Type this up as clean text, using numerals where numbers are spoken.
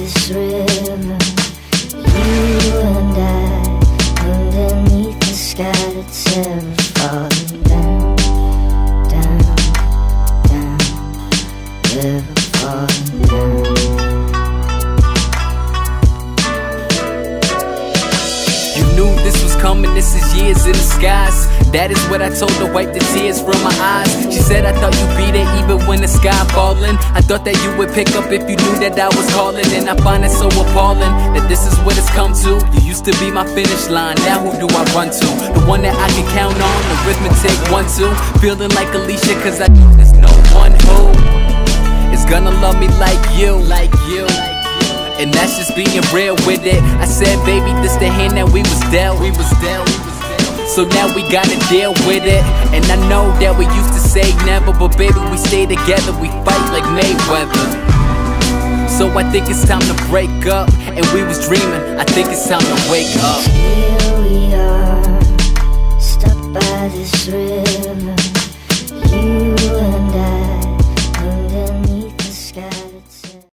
this river, you and I, underneath the sky that's ever falling down, down, down, ever falling down. You knew this was coming, this is years in the skies. That is what I told her, wipe the tears from my eyes. She said, I thought you'd be there even when the sky falling. I thought that you would pick up if you knew that I was calling. And I find it so appalling that this is what it's come to. You used to be my finish line, now who do I run to? The one that I can count on, arithmetic 1, 2. Feeling like Alicia cause I know there's no one who is gonna love me like you, and that's just being real with it. I said, baby, this the hand that we was dealt. So now we gotta deal with it. And I know that we used to say never, but baby, we stay together, we fight like Mayweather. So I think it's time to break up. And we was dreaming, I think it's time to wake up. Here we are, stuck by this river.